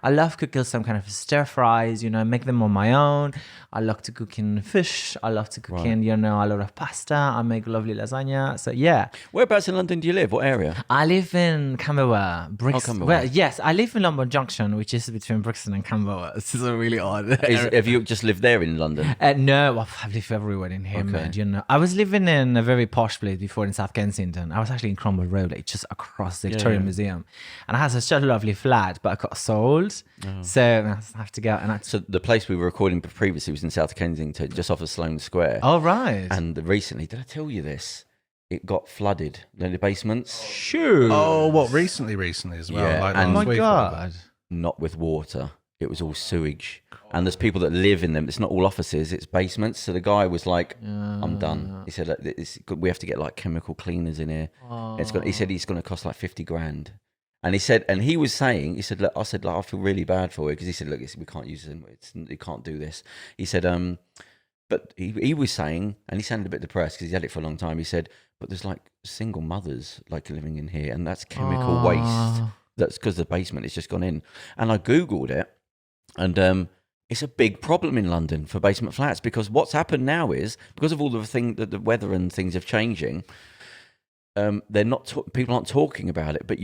I love cooking some kind of stir fries. Make them on my own. I love to cook in fish. I love to cook in a lot of pasta. I make lovely lasagna. So yeah. Whereabouts in London do you live? What area? I live in Camberwell, Brixton. Camberwell. Well, yes, I live in Lombard Junction, which is between Brixton and Camberwell. This is really odd. Have you just lived there in London? No, I've lived everywhere in here, man. I was living in a very posh place before in South Kensington. I was actually in Cromwell Road, like just across the Victoria Museum, and I had such a lovely flat, but I got sold, so I have to go. So the place we were recording previously was in South Kensington, just off of Sloane Square. Oh right. And recently, did I tell you this? It got flooded. The basements. Sure. Oh, what recently as well? Yeah, like and last oh my week, god. Not with water. It was all sewage. And there's people that live in them. It's not all offices, it's basements. So the guy was like, I'm done. He said, we have to get like chemical cleaners in here. He said it's going to cost like 50 grand. And he said, look, I said, like, I feel really bad for you. Because he said, look, we can't use them. You can't do this. He said, but he was saying, and he sounded a bit depressed because he's had it for a long time. He said, but there's like single mothers like living in here, and that's chemical waste. That's because the basement has just gone in. And I Googled it, and it's a big problem in London for basement flats, because what's happened now is, because of all the weather and things are changing, they're not people aren't talking about it. But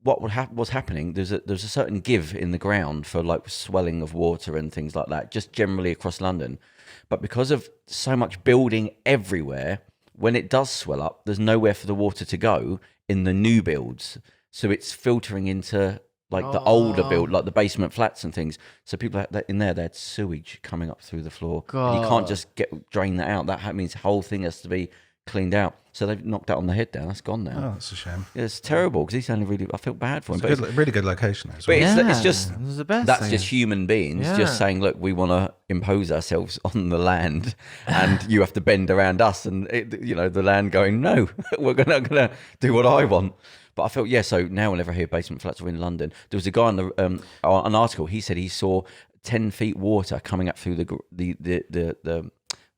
what's happening? There's a certain give in the ground for like swelling of water and things like that, just generally across London. But because of so much building everywhere, when it does swell up, there's nowhere for the water to go in the new builds. So it's filtering into like the older build, like the basement flats and things. So people in there, they had sewage coming up through the floor. And you can't just drain that out. That means the whole thing has to be cleaned out. So they've knocked that on the head down. That's gone now. Oh, that's a shame. Yeah, it's terrible because he sounded really. I feel bad for him. It's a good, really good location. As But well. it's just it was the best that's thing. just human beings Yeah. just saying, look, we want to impose ourselves on the land, and you have to bend around us, and the land going, no, we're gonna do what I want. But I felt so now whenever I hear basement flats are in London, there was a guy on an article. He said he saw 10 feet water coming up through the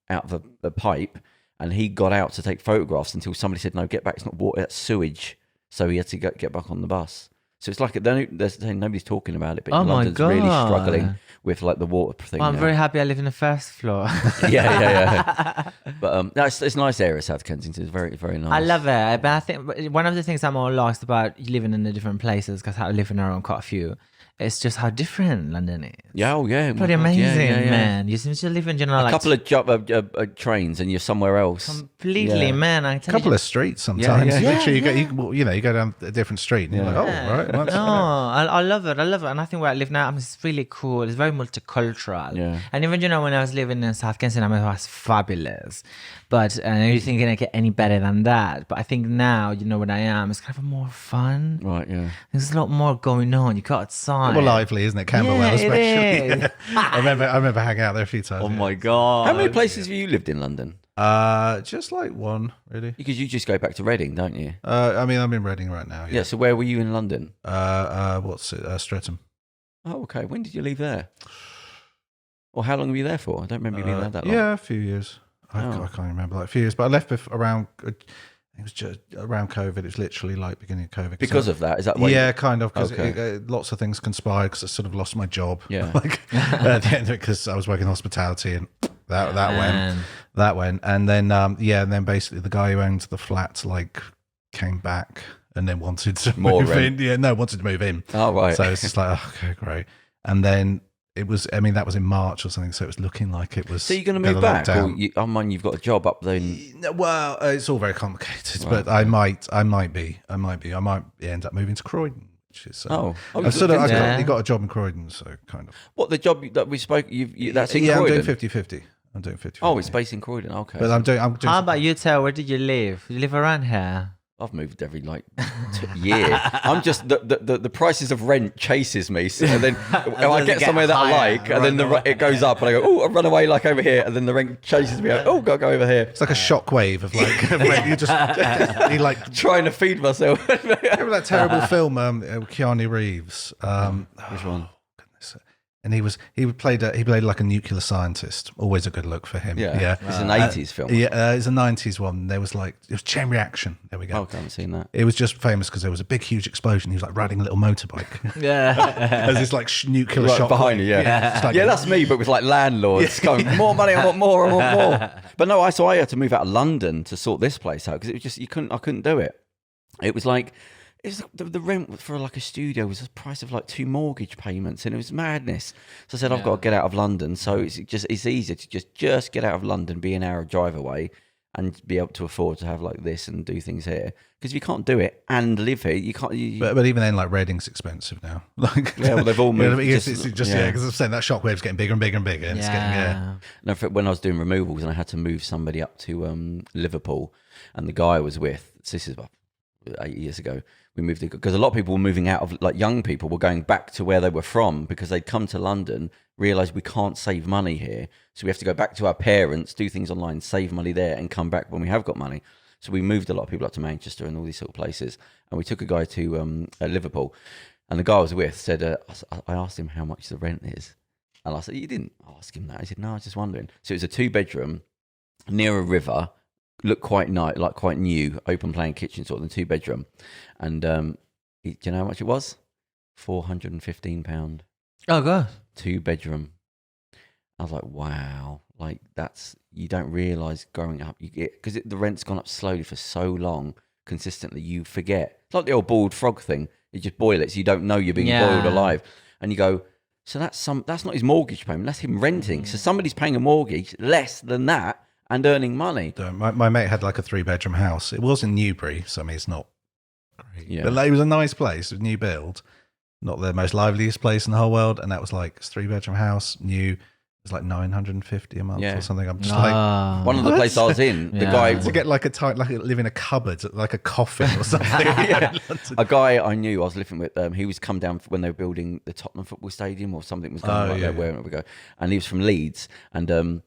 out of a pipe. And he got out to take photographs until somebody said, no, get back, it's not water, that's sewage. So he had to get back on the bus. So it's like, nobody's talking about it, but London's really struggling with like the water thing. Well, I'm now. very happy I live in the first floor. Yeah. But it's a nice area, South Kensington. It's very, very nice. I love it. But I think one of the things I'm more lost about living in the different places, because I live in around quite a few, it's just how different London is. Yeah, Pretty amazing, man. You seem to live in general a couple of trains and you're somewhere else. Completely, man. I tell A couple you. of streets sometimes. Yeah. Literally, you go down a different street and you're like, oh, right. Well, No, I love it. And I think where I live now, it's really cool. It's very multicultural. Yeah. And even, when I was living in South Kensington, it was fabulous. But you think it can get any better than that. But I think now, where I am, it's kind of more fun. Right, yeah. There's a lot more going on. You go outside. more lively, isn't it? Camberwell, Yeah, especially. it is. I remember hanging out there a few times. Oh my God. How many places have you lived in London? Just like one, really. Because you just go back to Reading, don't you? I'm in Reading right now. Yeah, so where were you in London? What's it? Streatham. Oh, okay. When did you leave there? Or how long were you there for? I don't remember you being there that long. Yeah, a few years. I can't remember, like a few years. But I left around. It was just around COVID. It was literally like beginning of COVID. Because of that, is that why? Yeah, kind of. Because Okay. lots of things conspired. Because I sort of lost my job. Yeah. At the end of it, because I was working hospitality and that Man. went. And then and then basically the guy who owned the flat came back and then wanted to More move rent. in. Yeah, no, wanted to move in. Oh, right. So it's just like, okay, great. And then it was, that was in March or something. So it was looking like it was. So you're going to gonna move back? lock Or down. you've got a job up then? Well, it's all very complicated, Right, but I might end up moving to Croydon, which is. Yeah. I got a job in Croydon, so kind of. What, the job that we spoke, that's in Yeah, Croydon? I'm doing 50-50. I'm doing 50-50. Oh, it's based in Croydon. Okay. But I'm doing. How about you, Theo? Where did you live? You live around here? I've moved every year. I'm just the prices of rent chases me. So then I get get somewhere that I higher, like, and then it goes up, and I go, oh, I run away like over here, and then the rent chases me. Oh, gotta go over here. It's like a shockwave of like you just you like. Trying to feed myself. Remember that terrible film, Keanu Reeves? Which one? And he played like a nuclear scientist. Always a good look for him. Yeah. It's an 80s film. Yeah, it's a 90s one. There was it was Chain Reaction. There we go. Oh, I haven't seen that. It was just famous because there was a big, huge explosion. He was like riding a little motorbike. Yeah. There's this like nuclear Right shot behind you, yeah. It's like- Yeah, that's me, but with like landlords going, more money, I want more, I want more. But no, I had to move out of London to sort this place out because it was just, I couldn't do it. It was like, the rent for like a studio was the price of like 2 mortgage payments, and it was madness. So I said, I've got to get out of London. So it's easier to just get out of London, be an hour drive away, and be able to afford to have like this and do things here. Because if you can't do it and live here, you can't. But even then, like Reading's expensive now. Like, Yeah, well, they've all moved. It's just because I'm saying that shockwave's getting bigger and bigger and bigger, and it's getting No, when I was doing removals and I had to move somebody up to Liverpool, and the guy I was with, this is about 8 years ago, we moved because a lot of people were moving out of, like young people were going back to where they were from because they'd come to London, realised we can't save money here, so we have to go back to our parents, do things online, save money there, and come back when we have got money. So we moved a lot of people up to Manchester and all these sort of places, and we took a guy to Liverpool, and the guy I was with said, I asked him how much the rent is, and I said, you didn't ask him that. He said, no, I was just wondering. So it was a 2-bedroom near a river, looked quite nice, like quite new, open plan kitchen sort of, the 2-bedroom, and do you know how much it was? £415. Oh, God. 2-bedroom. I was like, wow, like that's, you don't realise growing up, you get, because the rent's gone up slowly for so long, consistently, you forget. It's like the old boiled frog thing. You just boil it, so you don't know you're being boiled alive, and you go, so that's not his mortgage payment, that's him renting. So somebody's paying a mortgage less than that and earning money. My mate had like a 3-bedroom house. It was in Newbury, so I mean it's not great. Yeah. But it was a nice place, it was new build, not the most liveliest place in the whole world, and that was like a 3-bedroom house, new, it's like 950 a month Yeah. or something. I'm just like, One of the places I was in, the Yeah. guy to get like live in a cupboard, like a coffin or something. a guy I knew I was living with, he was come down when they were building the Tottenham football stadium or something was going on there, wherever we go. And he was from Leeds. And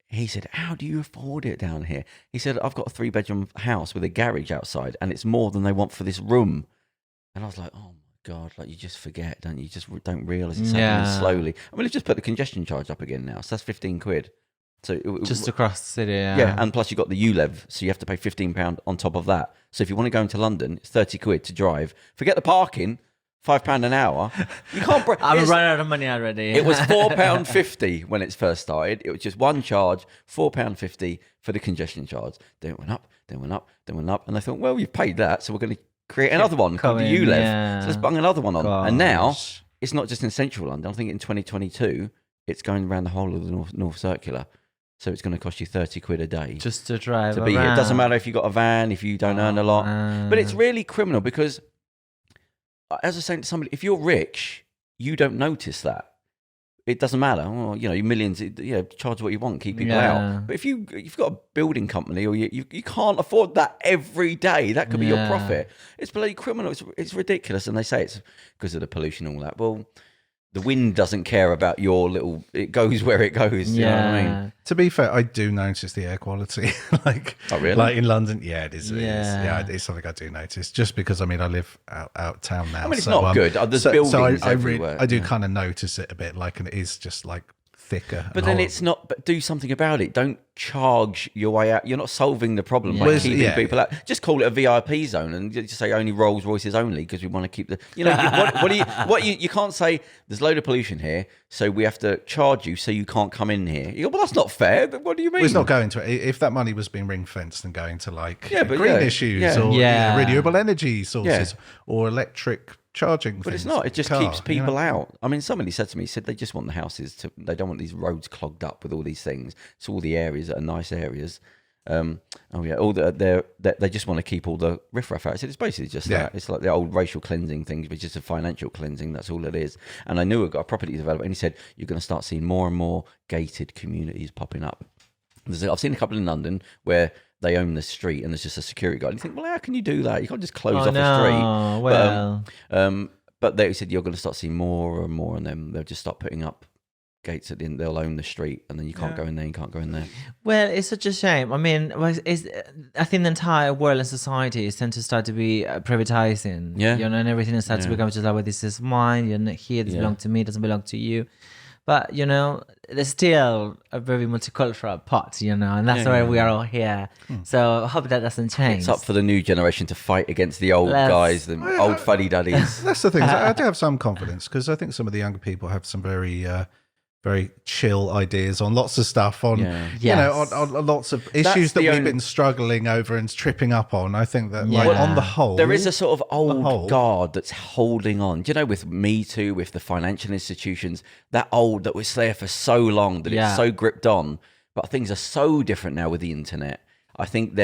he said, how do you afford it down here? He said, I've got a 3-bedroom house with a garage outside and it's more than they want for this room. And I was like, oh my God, like you just forget, don't you? You just don't realise it's happening slowly. I mean, they've just put the congestion charge up again now. So that's 15 quid. So just across the city. Yeah, and plus you got the ULEV, so you have to pay £15 on top of that. So if you want to go into London, it's 30 quid to drive. Forget the parking, £5 an hour. You can't. I'm running out of money already. It was £4.50 when it first started. It was just one charge, £4.50 for the congestion charge. Then it went up, then went up, then went up, and they thought, well, you've paid that, so we're going to create another one called the ULEV. So let's bung another one on. Gosh. And now it's not just in central London. I think in 2022 it's going around the whole of the North Circular. So it's going to cost you 30 quid a day just to drive to be here. It doesn't matter if you got a van, if you don't earn a lot. But it's really criminal because, as I was saying to somebody, if you're rich, you don't notice that. It doesn't matter. Well, you know, you millions, charge what you want, keep people out. But if you've got a building company or you can't afford that every day, that could be your profit. It's bloody criminal. It's ridiculous. And they say it's because of the pollution and all that. Well, the wind doesn't care about your little, it goes where it goes. You know what I mean? To be fair, I do notice the air quality. Like, oh, really? Like in London, yeah, it is. Yeah, it's something I do notice. Just because, I mean, I live out town now. I mean, it's not good. There's buildings everywhere. I do kind of notice it a bit, like, and it is just like thicker. But then it's not, but do something about it. Don't charge your way out. You're not solving the problem by keeping people out. Just call it a VIP zone and just say only Rolls Royces only because we want to keep the, you can't say there's a load of pollution here, so we have to charge you so you can't come in here. You go, well, that's not fair. But what do you mean? Well, it's not going to, if that money was being ring fenced and going to like green issues or renewable energy sources or electric charging but things. It's not. It just keeps people out. I mean, somebody said to me, they just want the houses to, they don't want these roads clogged up with all these things. It's all the areas that are nice areas. All they just want to keep all the riffraff out. So it's basically just that. It's like the old racial cleansing things, but just a financial cleansing. That's all it is. And I knew a property developer, and he said you're going to start seeing more and more gated communities popping up. I've seen a couple in London where they own the street and there's just a security guard. And you think, well, how can you do that? You can't just close off a street. Well, but they said you're going to start seeing more and more, and then they'll just start putting up gates at the end. They'll own the street, and then you can't go in there. You can't go in there. Well, it's such a shame. I mean, I think the entire world and society is tend to start to be privatizing. Yeah, and everything is starting to become just like, well, this is mine. You're not here. This belongs to me. It doesn't belong to you. But, there's still a very multicultural pot, and that's why we are all here. So I hope that doesn't change. It's up for the new generation to fight against the old guys, the old fuddy-duddies. That's the thing. I do have some confidence because I think some of the younger people have some very chill ideas on lots of stuff, on lots of issues that we've been struggling over and tripping up on. I think that on the whole, there is a sort of old guard that's holding on. Do you know, with Me Too, with the financial institutions, that was there for so long that it's so gripped on. But things are so different now with the internet. I think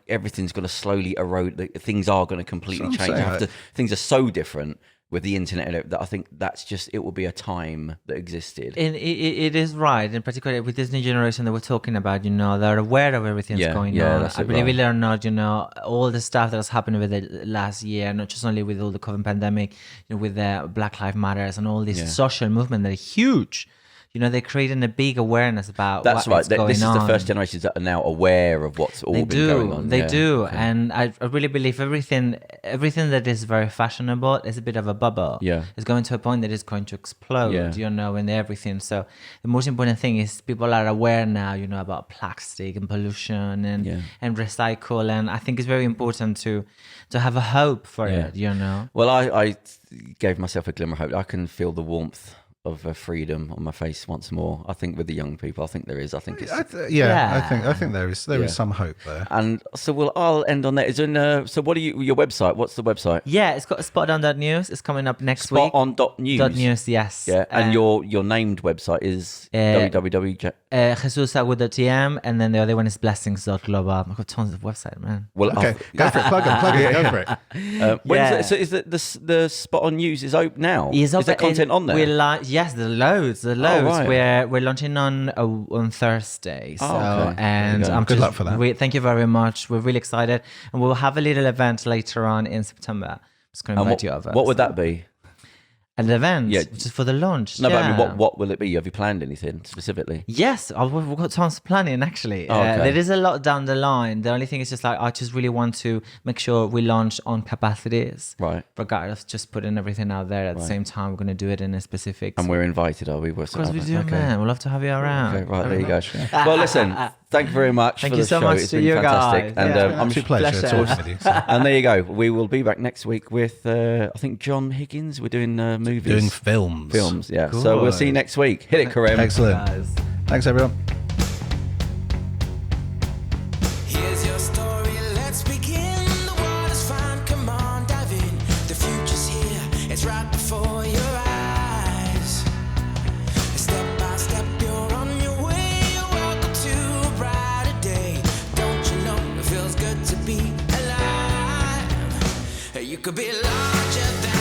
everything's going to slowly erode. Things are going to completely change. Things are so different with the internet, that I think it will be a time that existed. And it is right, in particular with this new generation that we're talking about, they're aware of everything that's going on. I believe it or not, all the stuff that has happened with the last year, not just only with all the COVID pandemic, with the Black Lives Matters and all these social movement that are huge. They're creating a big awareness about what's going on. This is the first generations that are now aware of what's all been going on. They do. Okay. And I really believe everything that is very fashionable is a bit of a bubble. Yeah. It's going to a point that it's going to explode, and everything. So the most important thing is people are aware now, about plastic and pollution and recycle. And I think it's very important to have a hope for it, Well, I gave myself a glimmer of hope. I can feel the warmth of freedom on my face once more. I think with the young people, I think there is. I think it's I think there is some hope there. And so I'll end on that. Is in so what are your website? What's the website? Yeah, it's got Spoton.news. It's coming up next week. Spoton.news. .news, yes. Yeah, and your named website is www. Jesus Agudo TM, and then the other one is blessings.global. I've got tons of website, man. Well, okay, go for it. Plug it. Go for it. So is the Spoton News is open now? Is there content on there? Yes, the loads. Right. We're launching on Thursday. So okay. and I'm Good luck for that. Thank you very much. We're really excited, and we'll have a little event later on in September. I'm just going to invite you over. What would that be? An event, Yeah. just for the launch. No, yeah. but I mean, what will it be? Have you planned anything specifically? Yes, we've got tons of planning actually. Okay. There is a lot down the line. The only thing is just like I just really want to make sure we launch on capacities. Right. Regardless, just putting everything out there at the same time. We're going to do it in a specific. And we're invited, are we? Of course we do, man. We'd love to have you around. Okay, right, there you go. Well, listen, thank you very much Thank for you the so show. much It's to been you fantastic. guys. And Yeah. I'm It's a pleasure talking with you. So. And there you go. We will be back next week with, I think, John Higgins. We're doing movies. Doing films. Films, yeah. So we'll see you next week. Hit it, Kerem. Excellent. Guys. Thanks, everyone. Here's your story, let's begin. The water's fine, come on, dive in. The future's here, it's right before your eyes. Step by step, you're on your way. Welcome to a brighter day. Don't you know it feels good to be alive? You could be larger than